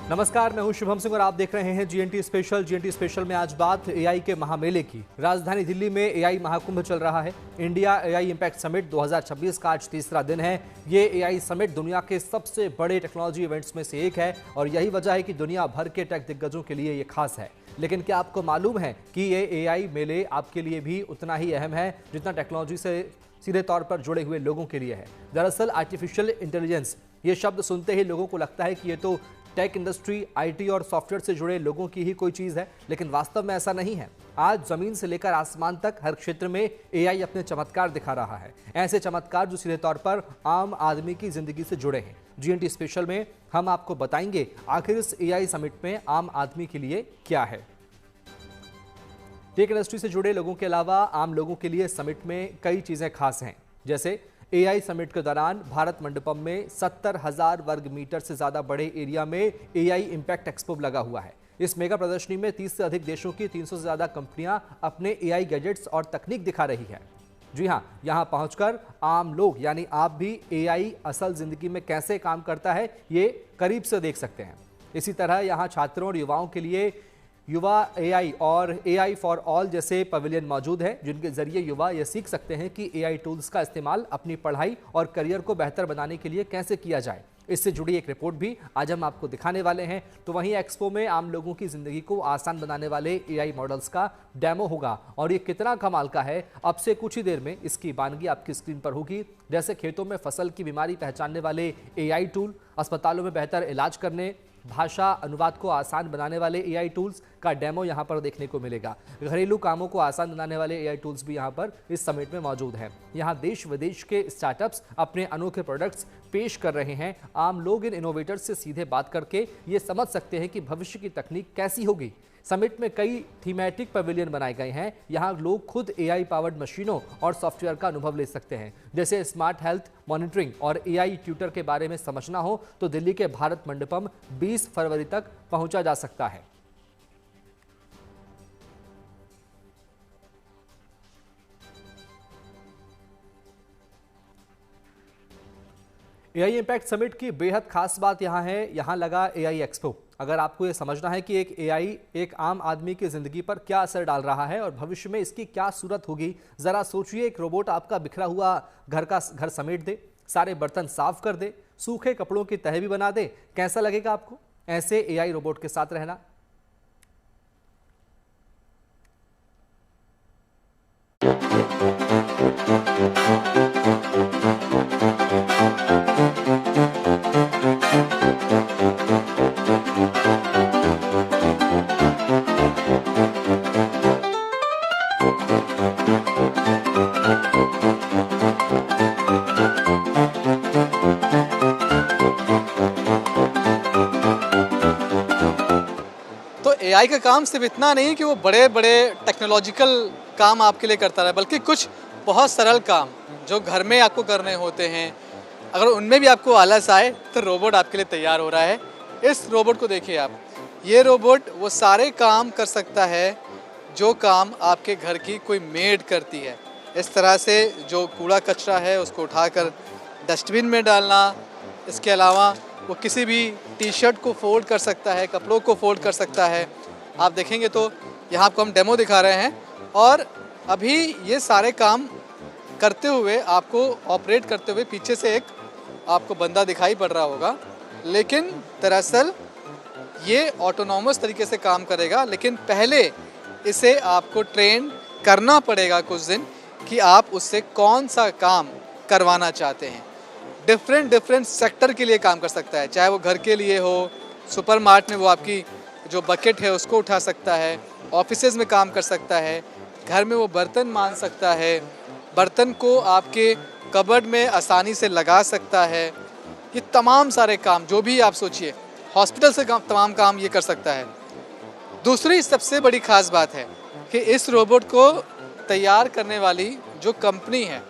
नमस्कार, मैं हूं शुभम सिंह और आप देख रहे हैं जीएनटी स्पेशल। जीएनटी स्पेशल में आज बात एआई के महामेले की। राजधानी दिल्ली में एआई महाकुंभ चल रहा है। इंडिया एआई इंपैक्ट समिट 2026 का आज तीसरा दिन है। ये एआई समिट दुनिया के सबसे बड़े टेक्नोलॉजी इवेंट्स में से एक है और यही वजह है कि दुनिया भर के टेक दिग्गजों के लिए ये खास है। लेकिन क्या आपको मालूम है कि ये एआई मेले आपके लिए भी उतना ही अहम है जितना टेक्नोलॉजी से सीधे तौर पर जुड़े हुए लोगों के लिए है। दरअसल आर्टिफिशियल इंटेलिजेंस ये शब्द सुनते ही लोगों को लगता है कि ये तो टेक इंडस्ट्री, आईटी और सॉफ्टवेयर से जुड़े लोगों की ही कोई चीज है, लेकिन वास्तव में ऐसा नहीं है। आज जमीन से लेकर आसमान तक हर क्षेत्र में एआई अपने चमत्कार दिखा रहा है। ऐसे चमत्कार जो सीधे तौर पर आम आदमी की जिंदगी से जुड़े हैं। जीएनटी स्पेशल में हम आपको बताएंगे आखिर इस एआई समिट में आम आदमी के लिए क्या है। टेक इंडस्ट्री से जुड़े लोगों के अलावा आम लोगों के लिए समिट में कई चीजें खास हैं। जैसे एआई समिट के दौरान भारत मंडपम में 70,000 वर्ग मीटर से ज्यादा बड़े एरिया में एआई इंपैक्ट एक्सपो लगा हुआ है। इस मेगा प्रदर्शनी में 30 से अधिक देशों की 300 से ज्यादा कंपनियां अपने एआई गैजेट्स और तकनीक दिखा रही है। जी हां, यहां पहुंचकर आम लोग यानी आप भी एआई असल जिंदगी में कैसे काम करता है ये करीब से देख सकते हैं। इसी तरह यहां छात्रों और युवाओं के लिए युवा एआई और एआई फॉर ऑल जैसे पवेलियन मौजूद हैं, जिनके जरिए युवा ये सीख सकते हैं कि एआई टूल्स का इस्तेमाल अपनी पढ़ाई और करियर को बेहतर बनाने के लिए कैसे किया जाए। इससे जुड़ी एक रिपोर्ट भी आज हम आपको दिखाने वाले हैं। तो वहीं एक्सपो में आम लोगों की जिंदगी को आसान बनाने वाले एआई मॉडल्स का डेमो होगा और ये कितना कमाल का है, अब से कुछ ही देर में इसकी वानगी आपकी स्क्रीन पर होगी। जैसे खेतों में फसल की बीमारी पहचानने वाले एआई टूल, अस्पतालों में बेहतर इलाज करने, भाषा अनुवाद को आसान बनाने वाले एआई टूल्स का डेमो यहां पर देखने को मिलेगा। घरेलू कामों को आसान बनाने वाले एआई टूल्स भी यहां पर इस समिट में मौजूद हैं। यहां देश विदेश के स्टार्टअप्स अपने अनोखे प्रोडक्ट्स पेश कर रहे हैं। आम लोग इन इनोवेटर्स से सीधे बात करके ये समझ सकते हैं कि भविष्य की तकनीक कैसी होगी। समिट में कई थीमेटिक पवेलियन बनाए गए हैं। यहां लोग खुद एआई पावर्ड मशीनों और सॉफ्टवेयर का अनुभव ले सकते हैं। जैसे स्मार्ट हेल्थ मॉनिटरिंग और एआई ट्यूटर के बारे में समझना हो तो दिल्ली के भारत मंडपम 20 फरवरी तक पहुंचा जा सकता है। एआई इंपैक्ट समिट की बेहद खास बात यहां है, यहां लगा एआई एक्सपो। अगर आपको यह समझना है कि एक एआई एक आम आदमी की जिंदगी पर क्या असर डाल रहा है और भविष्य में इसकी क्या सूरत होगी, जरा सोचिए। एक रोबोट आपका बिखरा हुआ घर समेट दे, सारे बर्तन साफ कर दे, सूखे कपड़ों की तह भी बना दे, कैसा लगेगा आपको ऐसे एआई रोबोट के साथ रहना? एआई का काम सिर्फ इतना नहीं कि वो बड़े बड़े टेक्नोलॉजिकल काम आपके लिए करता रहे, बल्कि कुछ बहुत सरल काम जो घर में आपको करने होते हैं, अगर उनमें भी आपको आलस आए तो रोबोट आपके लिए तैयार हो रहा है। इस रोबोट को देखिए आप, ये रोबोट वो सारे काम कर सकता है जो काम आपके घर की कोई मेड करती है। इस तरह से जो कूड़ा कचरा है उसको उठाकर डस्टबिन में डालना, इसके अलावा वो किसी भी टी शर्ट को फोल्ड कर सकता है, कपड़ों को फोल्ड कर सकता है। आप देखेंगे तो यहाँ आपको हम डेमो दिखा रहे हैं और अभी ये सारे काम करते हुए आपको ऑपरेट करते हुए पीछे से एक आपको बंदा दिखाई पड़ रहा होगा, लेकिन दरअसल ये ऑटोनॉमस तरीके से काम करेगा। लेकिन पहले इसे आपको ट्रेन करना पड़ेगा कुछ दिन कि आप उससे कौन सा काम करवाना चाहते हैं। डिफरेंट सेक्टर के लिए काम कर सकता है, चाहे वो घर के लिए हो, सुपरमार्ट में वो आपकी जो बकेट है उसको उठा सकता है, ऑफिसेज में काम कर सकता है, घर में वो बर्तन मान सकता है, बर्तन को आपके कबर्ड में आसानी से लगा सकता है। ये तमाम सारे काम जो भी आप सोचिए, हॉस्पिटल से तमाम काम ये कर सकता है। दूसरी सबसे बड़ी खास बात है कि इस रोबोट को तैयार करने वाली जो कंपनी है,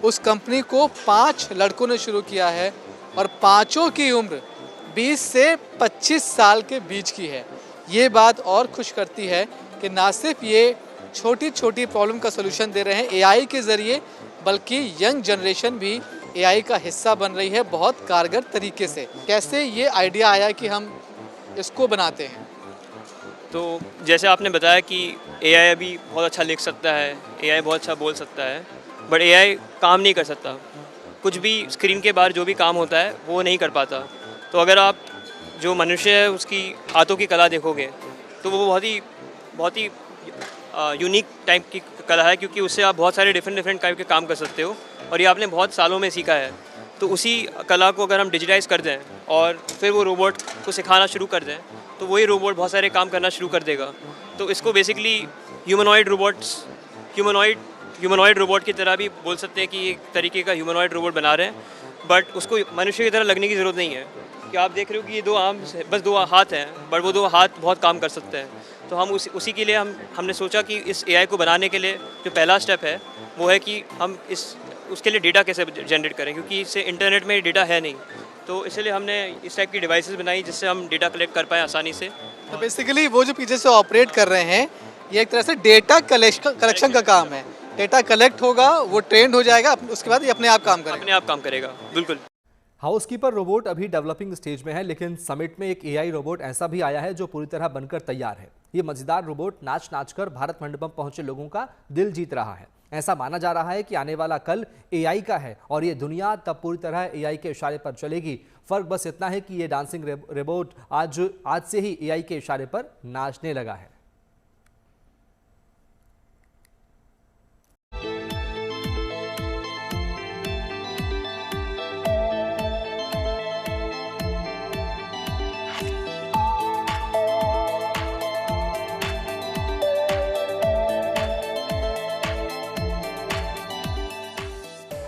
उस कंपनी को 5 लड़कों ने शुरू किया है और पांचों की उम्र 20 से 25 साल के बीच की है। ये बात और खुश करती है कि ना सिर्फ ये छोटी छोटी प्रॉब्लम का सलूशन दे रहे हैं एआई के ज़रिए, बल्कि यंग जनरेशन भी एआई का हिस्सा बन रही है बहुत कारगर तरीके से। कैसे ये आइडिया आया कि हम इसको बनाते हैं। तो जैसे आपने बताया कि एआई अभी बहुत अच्छा लिख सकता है, एआई बहुत अच्छा बोल सकता है, बट एआई काम नहीं कर सकता। कुछ भी स्क्रीन के बाहर जो भी काम होता है वो नहीं कर पाता। तो अगर आप जो मनुष्य है उसकी हाथों की कला देखोगे तो वो बहुत ही यूनिक टाइप की कला है, क्योंकि उससे आप बहुत सारे डिफरेंट टाइप के काम कर सकते हो और ये आपने बहुत सालों में सीखा है। तो उसी कला को अगर हम डिजिटाइज़ कर दें और फिर वो रोबोट को सिखाना शुरू कर दें तो वही रोबोट बहुत सारे काम करना शुरू कर देगा। तो इसको बेसिकली ह्यूमनॉइड रोबोट की तरह भी बोल सकते हैं कि एक तरीके का ह्यूमनॉइड रोबोट बना रहे हैं, बट उसको मनुष्य की तरह लगने की ज़रूरत नहीं है। कि आप देख रहे हो कि ये दो आर्म बस दो हाथ हैं, बट वो दो हाथ बहुत काम कर सकते हैं। तो हम उसी के लिए हमने सोचा कि इस एआई को बनाने के लिए जो पहला स्टेप है वो है कि हम उसके लिए डेटा कैसे जनरेट करें, क्योंकि इससे इंटरनेट में डेटा है नहीं। तो इसलिए हमने इस टाइप की डिवाइसेस बनाई जिससे हम डेटा कलेक्ट कर पाएँ आसानी से। तो बेसिकली वो जो पीछे से ऑपरेट कर रहे हैं ये एक तरह से डेटा कलेक्शन का काम है। डेटा कलेक्ट होगा, वो ट्रेंड हो जाएगा, उसके बाद ये अपने आप काम करेगा। बिल्कुल। हाउसकीपर रोबोट अभी डेवलपिंग स्टेज में है, लेकिन समिट में एक एआई रोबोट ऐसा भी आया है जो पूरी तरह बनकर तैयार है। ये मजेदार रोबोट नाच नाच कर भारत मंडपम पहुंचे लोगों का दिल जीत रहा है। ऐसा माना जा रहा है कि आने वाला कल एआई का है और ये दुनिया तब पूरी तरह एआई के इशारे पर चलेगी। फर्क बस इतना है कि ये डांसिंग रोबोट आज से ही एआई के इशारे पर नाचने लगा है।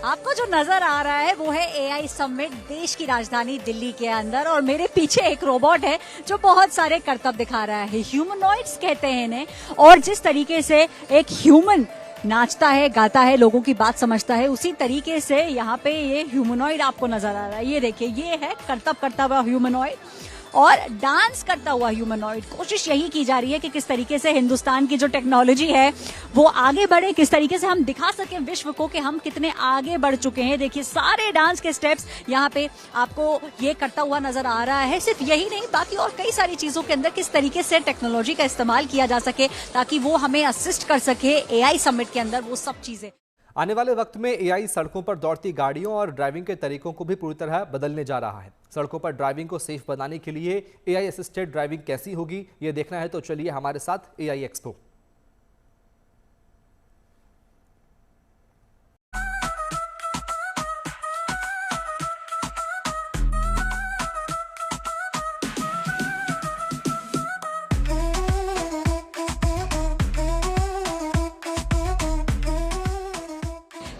आपको जो नजर आ रहा है वो है एआई समिट देश की राजधानी दिल्ली के अंदर, और मेरे पीछे एक रोबोट है जो बहुत सारे करतब दिखा रहा है। ह्यूमनॉइड्स कहते हैं इन्हें, और जिस तरीके से एक ह्यूमन नाचता है, गाता है, लोगों की बात समझता है, उसी तरीके से यहाँ पे ये ह्यूमनॉइड आपको नजर आ रहा है। ये देखिए, ये है करतब करता हुआ ह्यूमनॉइड और डांस करता हुआ ह्यूमनॉइड। कोशिश यही की जा रही है कि किस तरीके से हिंदुस्तान की जो टेक्नोलॉजी है वो आगे बढ़े, किस तरीके से हम दिखा सकें विश्व को कि हम कितने आगे बढ़ चुके हैं। देखिए, सारे डांस के स्टेप्स यहाँ पे आपको ये करता हुआ नजर आ रहा है। सिर्फ यही नहीं, बाकी और कई सारी चीजों के अंदर किस तरीके से टेक्नोलॉजी का इस्तेमाल किया जा सके ताकि वो हमें असिस्ट कर सके एआई समिट के अंदर, वो सब चीजें। आने वाले वक्त में एआई सड़कों पर दौड़ती गाड़ियों और ड्राइविंग के तरीकों को भी पूरी तरह बदलने जा रहा है। सड़कों पर ड्राइविंग को सेफ बनाने के लिए एआई असिस्टेड ड्राइविंग कैसी होगी, ये देखना है तो चलिए हमारे साथ एआई एक्सपो।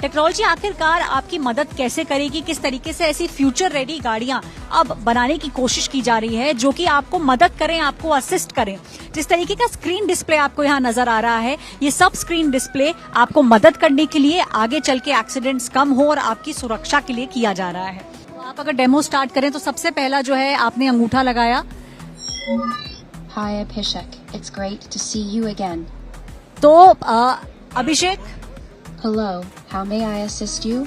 टेक्नोलॉजी आखिरकार आपकी मदद कैसे करेगी, किस तरीके से ऐसी फ्यूचर रेडी गाड़ियां अब बनाने की कोशिश की जा रही है जो कि आपको मदद करें, आपको असिस्ट करें। जिस तरीके का स्क्रीन डिस्प्ले आपको यहाँ नजर आ रहा है, ये सब स्क्रीन डिस्प्ले आपको मदद करने के लिए आगे चल के एक्सीडेंट्स कम हो और आपकी सुरक्षा के लिए किया जा रहा है। तो आप अगर डेमो स्टार्ट करें तो सबसे पहला जो है आपने अंगूठा लगाया। Hi Abhishek, it's great to see you again. तो अभिषेक, Hello, how may I assist you?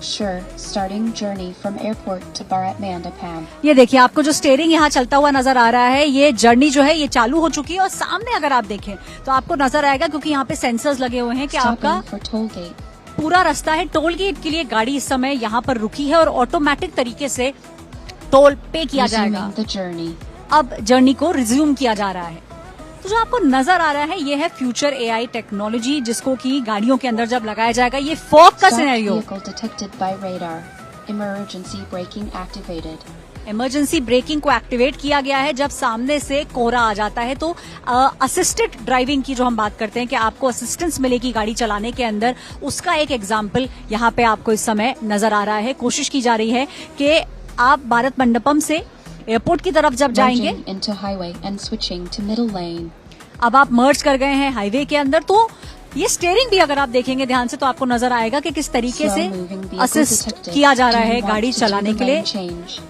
Sure, starting journey from airport to Bharat Mandapam. ये देखिए, आपको जो स्टीयरिंग यहाँ चलता हुआ नजर आ रहा है, ये जर्नी जो है ये चालू हो चुकी है और सामने अगर आप देखें तो आपको नजर आएगा, क्योंकि यहाँ पे सेंसर्स लगे हुए हैं कि आपका Stopping for toll gate. पूरा रास्ता है टोल गेट के लिए। गाड़ी इस समय यहाँ पर रुकी है और ऑटोमेटिक तरीके से टोल पे किया जाएगा। Resuming the journey. अब जर्नी को रिज्यूम किया जा रहा है। तो जो आपको नजर आ रहा है ये है फ्यूचर एआई टेक्नोलॉजी, जिसको कि गाड़ियों के अंदर जब लगाया जाएगा, ये फॉग का Stopped scenario. vehicle detected by radar. Emergency braking activated. Emergency breaking को एक्टिवेट किया गया है जब सामने से कोहरा आ जाता है। तो असिस्टेड ड्राइविंग की जो हम बात करते हैं कि आपको असिस्टेंस मिलेगी गाड़ी चलाने के अंदर, उसका एक एग्जाम्पल यहाँ पे आपको इस समय नजर आ रहा है। कोशिश की जा रही है कि आप भारत मंडपम से एयरपोर्ट की तरफ जब जाएंगे, Merging into highway and switching to middle lane. अब आप मर्ज कर गए हैं हाईवे के अंदर, तो ये स्टीयरिंग भी अगर आप देखेंगे ध्यान से तो आपको नजर आएगा कि किस तरीके से Slow moving vehicle assist detected. किया जा रहा Do you है want गाड़ी to do चलाने the के लिए। lane change?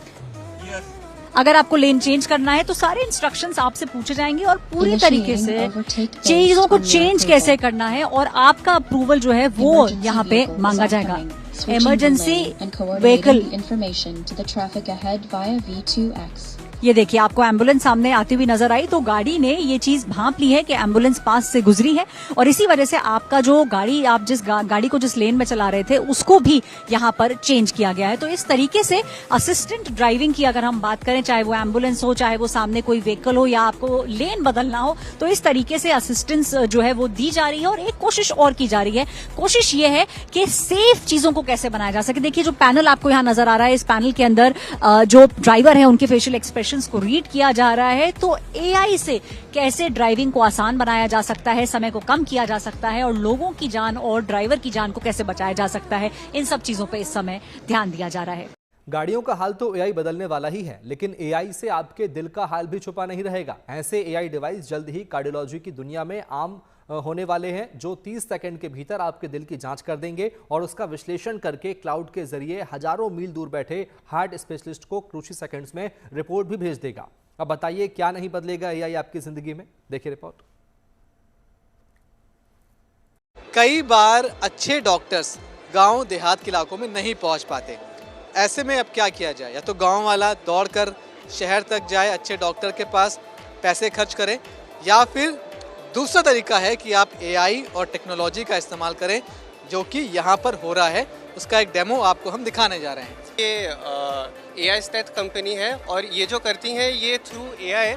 अगर आपको लेन चेंज करना है तो सारे इंस्ट्रक्शंस आपसे पूछे जाएंगे और पूरी Initiating तरीके से overtake चीजों based को on your चेंज approval. कैसे करना है और आपका अप्रूवल जो है वो Emergency यहाँ पे vehicle is मांगा जाएगा। oncoming. Switching Emergency the lane and coordinating vehicle. the information to the traffic ahead via V2X. ये देखिए, आपको एम्बुलेंस सामने आती हुई नजर आई तो गाड़ी ने ये चीज भांप ली है कि एम्बुलेंस पास से गुजरी है और इसी वजह से आपका जो गाड़ी, आप जिस गाड़ी को जिस लेन में चला रहे थे उसको भी यहाँ पर चेंज किया गया है। तो इस तरीके से असिस्टेंट ड्राइविंग की अगर हम बात करें, चाहे वो एम्बुलेंस हो, चाहे वो सामने कोई व्हीकल हो या आपको लेन बदलना हो, तो इस तरीके से असिस्टेंस जो है वो दी जा रही है। और एक कोशिश और की जा रही है, कोशिश ये है कि सेफ चीजों को कैसे बनाया जा सके। देखिए, जो पैनल आपको यहाँ नजर आ रहा है, इस पैनल के अंदर जो ड्राइवर है उनके फेशियल एक्सप्रेशन को रीड किया जा रहा है। तो एआई से कैसे ड्राइविंग को आसान बनाया जा सकता है, समय को कम किया जा सकता है और लोगों की जान और ड्राइवर की जान को कैसे बचाया जा सकता है, इन सब चीजों पर इस समय ध्यान दिया जा रहा है। गाड़ियों का हाल तो एआई बदलने वाला ही है, लेकिन एआई से आपके दिल का हाल भी छुपा नहीं रहेगा। ऐसे एआई डिवाइस जल्द ही कार्डियोलॉजी की दुनिया में आम होने वाले हैं, जो 30 सेकंड के भीतर आपके दिल की जांच कर देंगे और उसका विश्लेषण करके क्लाउड के जरिए हजारों मील दूर बैठे हार्ट स्पेशलिस्ट को कुछ ही सेकंड्स में रिपोर्ट भी भेज देगा। अब बताइए, क्या नहीं बदलेगा एआई आपकी जिंदगी में? देखिए रिपोर्ट। कई बार अच्छे डॉक्टर्स गांव देहात के इलाकों में नहीं पहुंच पाते। ऐसे में अब क्या किया जाए? या तो गांव वाला दौड़कर शहर तक जाए, अच्छे डॉक्टर के पास पैसे खर्च करे, या फिर दूसरा तरीका है कि आप एआई और टेक्नोलॉजी का इस्तेमाल करें, जो कि यहाँ पर हो रहा है। उसका एक डेमो आपको हम दिखाने जा रहे हैं। ये एआई स्टेथ कंपनी है और ये जो करती है ये थ्रू एआई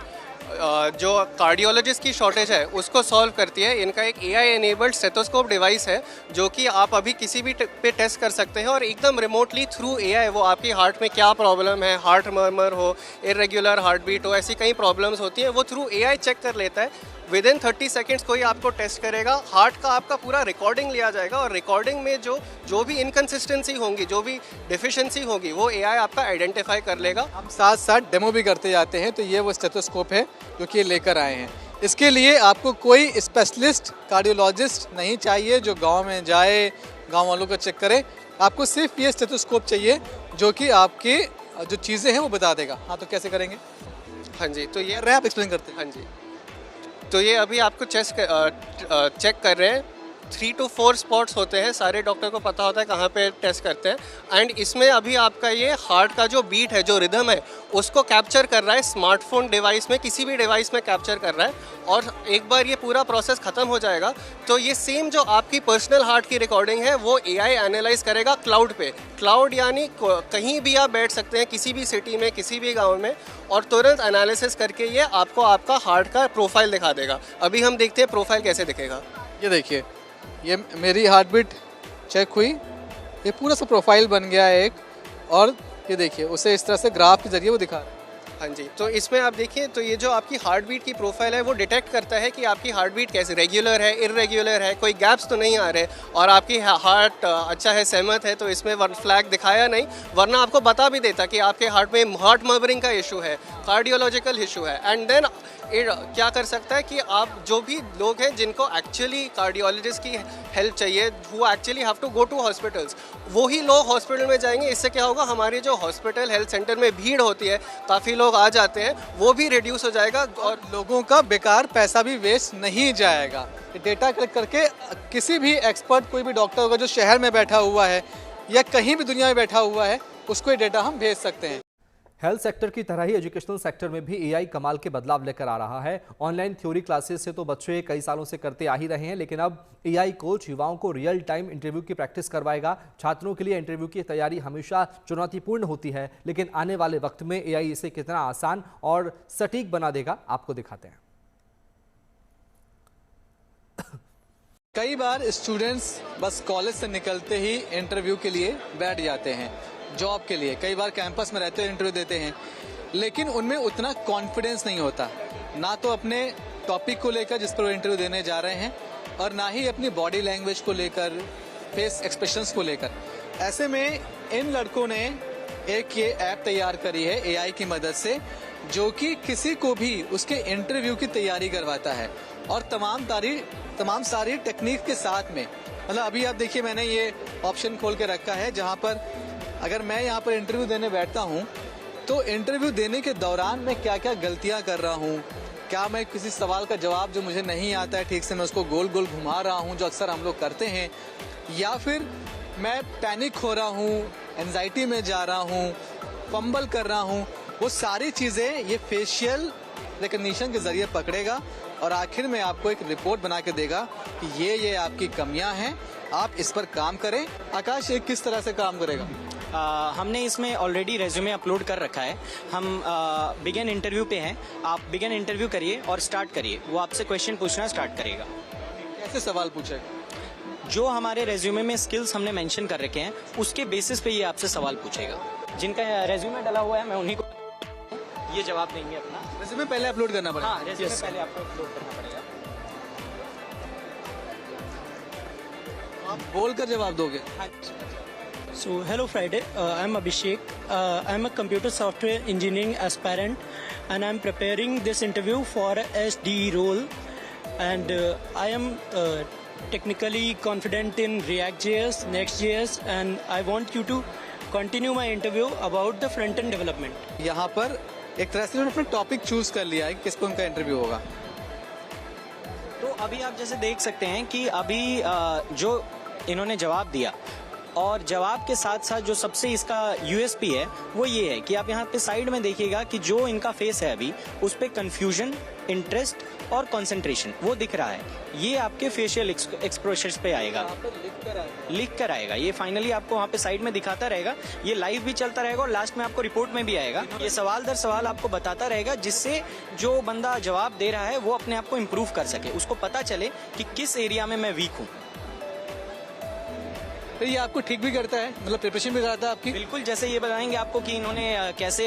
जो कार्डियोलॉजिस्ट की शॉर्टेज है उसको सॉल्व करती है। इनका एक एआई एनेबल्ड स्टेथोस्कोप डिवाइस है जो कि आप अभी किसी भी पे टेस्ट कर सकते हैं और एकदम रिमोटली थ्रू एआई वो आपकी हार्ट में क्या प्रॉब्लम है, हार्ट मर्मर हो, इरेगुलर हार्ट बीट हो, ऐसी कई प्रॉब्लम्स होती हैं, वो थ्रू एआई चेक कर लेता है। विदिन 30 सेकेंड्स कोई आपको टेस्ट करेगा, हार्ट का आपका पूरा रिकॉर्डिंग लिया जाएगा और रिकॉर्डिंग में जो भी इनकन्सिस्टेंसी होंगी, जो भी डिफिशिएंसी होगी, वो एआई आपका आइडेंटिफाई कर लेगा। हम साथ साथ डेमो भी करते जाते हैं। तो ये वो स्टेथोस्कोप है जो कि लेकर आए हैं। इसके लिए आपको कोई स्पेशलिस्ट कार्डियोलॉजिस्ट नहीं चाहिए जो गांव में जाए, गांव वालों को चेक करे। आपको सिर्फ ये स्टेथोस्कोप चाहिए जो कि आपकी जो चीज़ें हैं वो बता देगा। हाँ, तो कैसे करेंगे? हाँ जी, तो ये रैप एक्सप्लेन करते हैं। हाँ जी, तो ये अभी आपको चेक कर रहे हैं। 3 to 4 स्पॉट्स होते हैं, सारे डॉक्टर को पता होता है कहाँ पे टेस्ट करते हैं। एंड इसमें अभी आपका ये हार्ट का जो बीट है, जो रिदम है, उसको कैप्चर कर रहा है स्मार्टफोन डिवाइस में, किसी भी डिवाइस में कैप्चर कर रहा है। और एक बार ये पूरा प्रोसेस ख़त्म हो जाएगा तो ये सेम जो आपकी पर्सनल हार्ट की रिकॉर्डिंग है वो एआई एनालाइज करेगा क्लाउड पे। क्लाउड यानी कहीं भी आप बैठ सकते हैं, किसी भी सिटी में, किसी भी गाँव में, और तुरंत एनालिसिस करके ये आपको आपका हार्ट का प्रोफाइल दिखा देगा। अभी हम देखते हैं प्रोफाइल कैसे दिखेगा। ये देखिए, ये मेरी हार्ट बीट चेक हुई, ये पूरा सा प्रोफाइल बन गया है एक, और ये देखिए उसे इस तरह से ग्राफ के जरिए वो दिखा रहा है। हाँ जी, तो इसमें आप देखिए तो ये जो आपकी हार्ट बीट की प्रोफाइल है वो डिटेक्ट करता है कि आपकी हार्ट बीट कैसे, रेगुलर है, इरेगुलर है, कोई गैप्स तो नहीं आ रहे, और आपकी हार्ट अच्छा है, सहमत है, तो इसमें फ्लैग दिखाया नहीं, वरना आपको बता भी देता कि आपके हार्ट में हार्ट मर्मरिंग का इशू है, कार्डियोलॉजिकल इशू है। एंड देन क्या कर सकता है कि आप जो भी लोग हैं जिनको एक्चुअली कार्डियोलॉजिस्ट की हेल्प चाहिए, वो actually have to go to hospitals, वो ही लोग हॉस्पिटल में जाएंगे। इससे क्या होगा, हमारी जो हॉस्पिटल हेल्थ सेंटर में भीड़ होती है, काफ़ी लोग आ जाते हैं, वो भी रिड्यूस हो जाएगा और लोगों का बेकार पैसा भी वेस्ट नहीं जाएगा। डेटा कलेक्ट करके किसी भी एक्सपर्ट, कोई भी डॉक्टर होगा जो शहर में बैठा हुआ है या कहीं भी दुनिया में बैठा हुआ है, उसको ये डेटा हम भेज सकते हैं। हेल्थ सेक्टर की तरह ही एजुकेशनल सेक्टर में भी एआई कमाल के बदलाव लेकर आ रहा है। ऑनलाइन थ्योरी क्लासेस से तो बच्चे कई सालों से करते आ ही रहे हैं, लेकिन अब एआई कोच युवाओं को रियल टाइम इंटरव्यू की प्रैक्टिस करवाएगा। छात्रों के लिए इंटरव्यू की तैयारी हमेशा चुनौतीपूर्ण होती है, लेकिन आने वाले वक्त में एआई इसे कितना आसान और सटीक बना देगा, आपको दिखाते हैं। कई बार स्टूडेंट्स बस कॉलेज से निकलते ही इंटरव्यू के लिए बैठ जाते हैं, जॉब के लिए। कई बार कैंपस में रहते हुए इंटरव्यू देते हैं, लेकिन उनमें उतना कॉन्फिडेंस नहीं होता, ना तो अपने टॉपिक को लेकर जिस पर वो इंटरव्यू देने जा रहे हैं, और ना ही अपनी बॉडी लैंग्वेज को लेकर, फेस एक्सप्रेशंस को लेकर। ऐसे में इन लड़कों ने एक ये ऐप तैयार करी है एआई की मदद से, जो कि किसी को भी उसके इंटरव्यू की तैयारी करवाता है, और तमाम सारी टेक्निक के साथ में। मतलब अभी आप देखिए, मैंने ये ऑप्शन खोल के रखा है जहाँ पर अगर मैं यहाँ पर इंटरव्यू देने बैठता हूँ तो इंटरव्यू देने के दौरान मैं क्या क्या गलतियाँ कर रहा हूँ, क्या मैं किसी सवाल का जवाब जो मुझे नहीं आता है ठीक से, मैं उसको गोल गोल घुमा रहा हूँ, जो अक्सर हम लोग करते हैं, या फिर मैं पैनिक हो रहा हूँ, एंजाइटी में जा रहा हूँ, फंबल कर रहा हूँ, वो सारी चीज़ें ये फेशियल रिकग्निशन के जरिए पकड़ेगा और आखिर में आपको एक रिपोर्ट बना के देगा कि ये आपकी कमियां हैं, आप इस पर काम करें। आकाश, ये किस तरह से काम करेगा? हमने इसमें ऑलरेडी रेज्यूमे अपलोड कर रखा है। हम बिगिन इंटरव्यू पे हैं। आप बिगिन इंटरव्यू करिए और स्टार्ट करिए। वो आपसे क्वेश्चन पूछना स्टार्ट करेगा। कैसे सवाल पूछेगा? जो हमारे रेज्यूमे में स्किल्स हमने मेंशन कर रखे हैं उसके बेसिस पे ये आपसे सवाल पूछेगा। जिनका रेज्यूमे डला हुआ है मैं उन्हीं को ये जवाब देंगे अपना। रेज्यूमे पहले अपलोड करना पड़ेगा? हाँ, रेज्यूमे पहले आपको अपलोड करना पड़ेगा। आप बोलकर जवाब दोगे? हाँ। So hello Friday, I'm Abhishek. I'm a computer software engineering aspirant and I'm preparing this interview for a SDE role and I am technically confident in React.js, Next.js and I want you to continue my interview about the front-end development. यहाँ पर एक तरह से उन्होंने अपना topic choose कर लिया है कि किसको उनका इंटरव्यू होगा। तो अभी आप जैसे देख सकते हैं कि अभी जो इन्होंने जवाब दिया और जवाब के साथ साथ जो सबसे इसका यूएसपी है वो ये है कि आप यहाँ पे साइड में देखिएगा कि जो इनका फेस है अभी उस पे कंफ्यूजन, इंटरेस्ट और कंसंट्रेशन वो दिख रहा है। ये आपके फेशियल एक्सप्रेशंस पे आएगा, लिख कर आएगा। ये फाइनली आपको वहाँ पे साइड में दिखाता रहेगा। ये लाइव भी चलता रहेगा और लास्ट में आपको रिपोर्ट में भी आएगा। ये सवाल दर सवाल आपको बताता रहेगा जिससे जो बंदा जवाब दे रहा है वो अपने आप को इम्प्रूव कर सके, उसको पता चले कि किस एरिया में मैं वीक हूँ। तो ये आपको ठीक भी करता है, मतलब प्रिपरेशन भी कराता है आपकी? बिल्कुल, जैसे ये बताएंगे आपको कि इन्होंने कैसे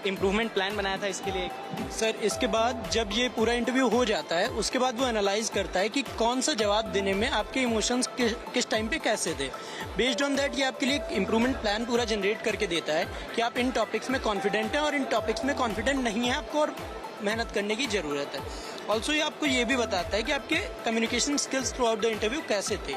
इम्प्रूवमेंट प्लान बनाया था इसके लिए। सर, इसके बाद जब ये पूरा इंटरव्यू हो जाता है उसके बाद वो एनालाइज करता है कि कौन सा जवाब देने में आपके इमोशंस किस टाइम पे कैसे थे। बेस्ड ऑन दैट ये आपके लिए एक इम्प्रूवमेंट प्लान पूरा जनरेट करके देता है कि आप इन टॉपिक्स में कॉन्फिडेंट हैं और इन टॉपिक्स में कॉन्फिडेंट नहीं है आपको और मेहनत करने की जरूरत है। ऑल्सो ये आपको ये भी बताता है कि आपके communication skills through out the interview कैसे थे,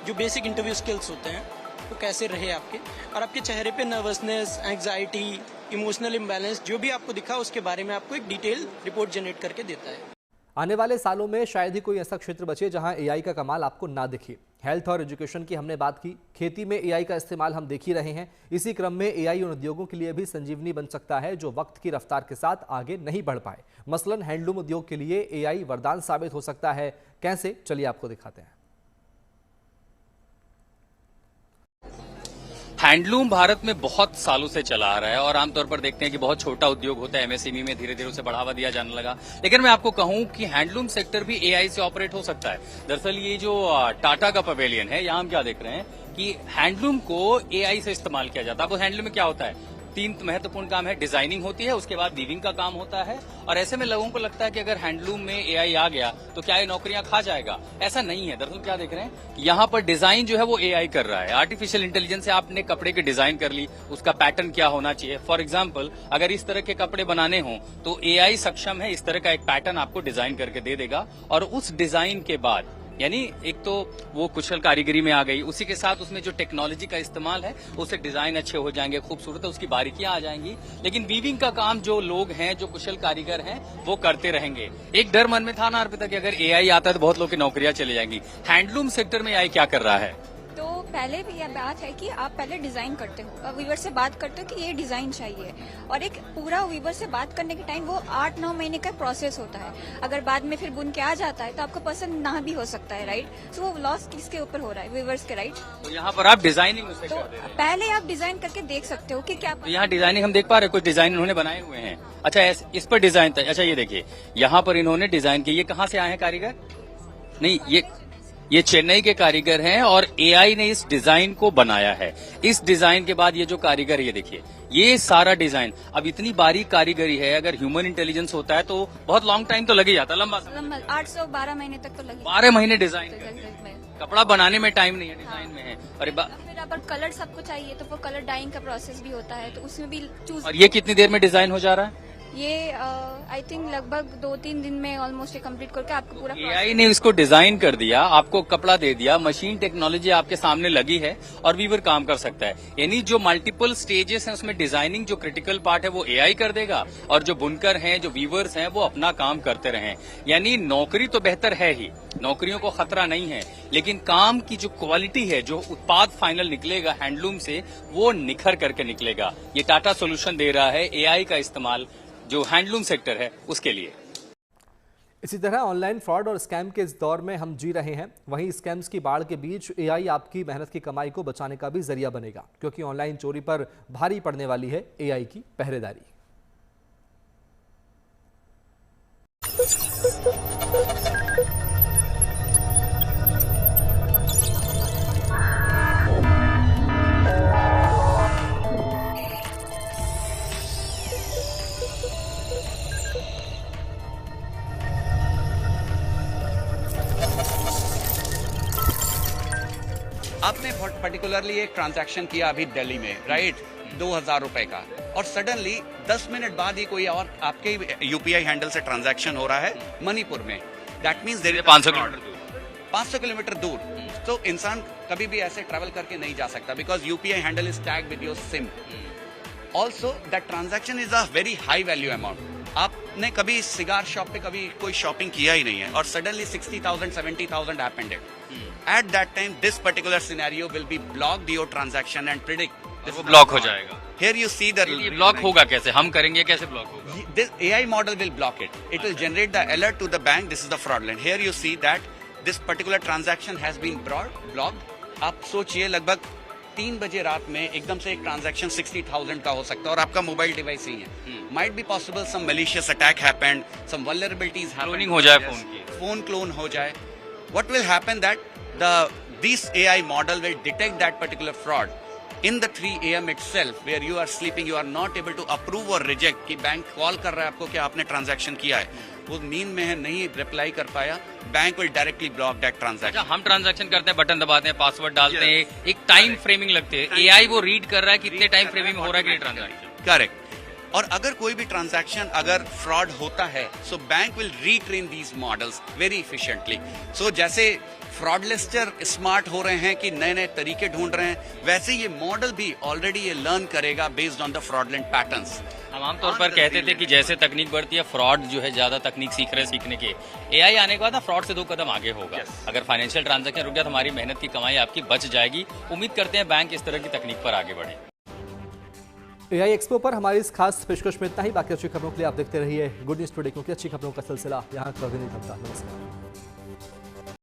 जो बेसिक इंटरव्यू स्किल्स होते हैं वो कैसे रहे आपके, और आपके चेहरे पे नर्वसनेस, एंग्जाइटी, इमोशनल इम्बैलेंस जो भी आपको दिखा उसके बारे में आपको एक डिटेल रिपोर्ट जनरेट करके देता है। आने वाले सालों में शायद ही कोई ऐसा क्षेत्र बचे जहां एआई का कमाल आपको ना दिखे। हेल्थ और एजुकेशन की हमने बात की, खेती में एआई का इस्तेमाल हम देख ही रहे हैं। इसी क्रम में एआई उन उद्योगों के लिए भी संजीवनी बन सकता है जो वक्त की रफ्तार के साथ आगे नहीं बढ़ पाए। मसलन हैंडलूम उद्योग के लिए एआई वरदान साबित हो सकता है। कैसे, चलिए आपको दिखाते हैं। हैंडलूम भारत में बहुत सालों से चला आ रहा है और आमतौर पर देखते हैं कि बहुत छोटा उद्योग होता है, एमएसएमई में धीरे धीरे उसे बढ़ावा दिया जाने लगा। लेकिन मैं आपको कहूं कि हैंडलूम सेक्टर भी एआई से ऑपरेट हो सकता है। दरअसल ये जो टाटा का पवेलियन है, यहाँ हम क्या देख रहे हैं कि हैंडलूम को एआई से इस्तेमाल किया जाता है। अब हैंडलूम में क्या होता है, 3 महत्वपूर्ण काम है। डिजाइनिंग होती है, उसके बाद वीविंग का काम होता है और ऐसे में लोगों को लगता है कि अगर हैंडलूम में एआई आ गया तो क्या ये नौकरियां खा जाएगा। ऐसा नहीं है। दरअसल क्या देख रहे हैं, यहाँ पर डिजाइन जो है वो एआई कर रहा है। आर्टिफिशियल इंटेलिजेंस से आपने कपड़े के डिजाइन कर ली, उसका पैटर्न क्या होना चाहिए। फॉर एग्जाम्पल, अगर इस तरह के कपड़े बनाने हों तो एआई सक्षम है इस तरह का एक पैटर्न आपको डिजाइन करके दे देगा और उस डिजाइन के बाद, यानी एक तो वो कुशल कारीगरी में आ गई, उसी के साथ उसमें जो टेक्नोलॉजी का इस्तेमाल है उससे डिजाइन अच्छे हो जाएंगे, खूबसूरत है, उसकी बारीकियां आ जाएंगी। लेकिन वीविंग का काम जो लोग हैं, जो कुशल कारीगर हैं, वो करते रहेंगे। एक डर मन में था ना अर्पिता कि अगर एआई आता है तो बहुत लोग की नौकरियां चली जाएंगी। हैंडलूम सेक्टर में एआई क्या कर रहा है? तो पहले भी यह बात है कि आप पहले डिजाइन करते हो, वीवर से बात करते हो कि ये डिजाइन चाहिए, और एक पूरा वीवर से बात करने के टाइम वो 8-9 महीने का प्रोसेस होता है। अगर बाद में फिर बुन के आ जाता है तो आपको पसंद ना भी हो सकता है, राइट। सो वो लॉस किसके ऊपर हो रहा है, वीवर्स के, राइट। तो यहाँ पर आप डिजाइनिंग उसे तो कर दे रहे हैं। पहले आप डिजाइन करके देख सकते हो कि क्या। तो यहाँ डिजाइनिंग हम देख पा रहे हैं, कुछ डिजाइन इन्होंने बनाए हुए हैं। अच्छा, इस पर डिजाइन, अच्छा ये देखिए यहाँ पर इन्होंने डिजाइन किया। ये कहाँ से आए हैं कारीगर? नहीं, ये चेन्नई के कारीगर हैं और एआई ने इस डिजाइन को बनाया है। इस डिजाइन के बाद ये जो कारीगर, ये देखिए, ये सारा डिजाइन, अब इतनी बारीक कारीगरी है। अगर ह्यूमन इंटेलिजेंस होता है तो बहुत लॉन्ग टाइम तो लग ही जाता, लंबा 812 महीने तक तो लगे। 12 महीने डिजाइन, कपड़ा बनाने में टाइम नहीं है, डिजाइन में है। अरे फिर आप कलर सबको चाहिए तो वो कलर डाइंग का प्रोसेस भी होता है, तो उसमें भी चूज। और ये कितनी देर में डिजाइन हो जा रहा है? ये आई थिंक लगभग 2-3 दिन में ऑलमोस्ट कंप्लीट करके आपको पूरा एआई ने इसको डिजाइन कर दिया, आपको कपड़ा दे दिया, मशीन टेक्नोलॉजी आपके सामने लगी है और वीवर काम कर सकता है। यानी जो मल्टीपल स्टेजेस हैं उसमें डिजाइनिंग जो क्रिटिकल पार्ट है वो एआई कर देगा और जो बुनकर हैं, जो वीवर्स हैं, वो अपना काम करते रहें। यानी नौकरी तो बेहतर है ही, नौकरियों को खतरा नहीं है, लेकिन काम की जो क्वालिटी है, जो उत्पाद फाइनल निकलेगा हैंडलूम से, वो निखर करके निकलेगा। ये टाटा सोल्यूशन दे रहा है एआई का इस्तेमाल जो हैंडलूम सेक्टर है उसके लिए। इसी तरह ऑनलाइन फ्रॉड और स्कैम के इस दौर में हम जी रहे हैं, वहीं स्कैम्स की बाढ़ के बीच एआई आपकी मेहनत की कमाई को बचाने का भी जरिया बनेगा, क्योंकि ऑनलाइन चोरी पर भारी पड़ने वाली है एआई की पहरेदारी। आपने पर्टिकुलरली एक ट्रांजैक्शन किया अभी दिल्ली में, राइट, 2000 रुपए का, और सडनली 10 मिनट बाद ही कोई और आपके यूपीआई हैंडल से ट्रांजैक्शन हो रहा है मणिपुर में। That means there is 500 kilometre दूर। तो इंसान कभी भी ऐसे ट्रैवल करके नहीं जा सकता because UPI handle is tagged with your SIM. Also that transaction is a very high value amount. आपने कभी सिगार शॉप पे कभी कोई शॉपिंग किया ही नहीं है और suddenly 60,000 70,000 happened. At that time, this particular scenario will be blocked your transaction and predict. वो ब्लॉक हो जाएगा। Here you see the block होगा कैसे, हम करेंगे कैसे ब्लॉक होगा? This AI model will block it. It will generate the alert to the bank. This is the fraudulent. Here you see that this particular transaction has been blocked. आप सोचिए लगभग 3 बजे रात में एकदम से एक ट्रांजैक्शन 60,000 का हो सकता है और आपका मोबाइल डिवाइस ही है। Might be possible some malicious attack happened, some vulnerabilities happened. Cloning हो जाए फोन की। फोन क्लोन हो जाए। What will happen that this AI model will detect that particular fraud in the 3 AM itself, where you are sleeping, you are not able to approve or reject कि bank call कर रहा है आपको कि आपने transaction किया है, वो नींद में है, नहीं रिप्लाई कर पाया, bank will directly block that transaction. हम ट्रांजैक्शन करते हैं, बटन दबाते हैं, पासवर्ड डालते हैं, एक टाइम फ्रेमिंग लगती है, एआई वो रीड कर रहा है कितने टाइम फ्रेमिंग हो रहा है कि ट्रांजैक्शन। करेक्ट। और अगर कोई भी ट्रांजैक्शन अगर फ्रॉड होता है, so bank will retrain these models very efficiently. So जैसे फ्रॉडलिस्टर स्मार्ट हो रहे हैं कि नए नए तरीके ढूंढ रहे हैं, वैसे ये मॉडल भी ऑलरेडी ये लर्न करेगा based on the fraudulent patterns. हम आमतौर पर कहते थे कि जैसे तकनीक बढ़ती है, फ्रॉड जो है ज्यादा तकनीक सीख रहे हैं, सीखने के एआई आने के बाद ना फ्रॉड से 2 कदम आगे होगा। अगर फाइनेंशियल ट्रांजैक्शन रुक गया तो हमारी मेहनत की कमाई आपकी बच जाएगी। उम्मीद करते हैं बैंक इस तरह की तकनीक पर आगे बढ़े। एआई एक्सपो पर हमारी इस खास पेशकश में इतना ही। बाकी अच्छी खबरों के लिए आप देखते रहिए गुड न्यूज टुडे, क्योंकि अच्छी खबरों का सिलसिला यहाँ कभी नहीं थमता। नमस्कार।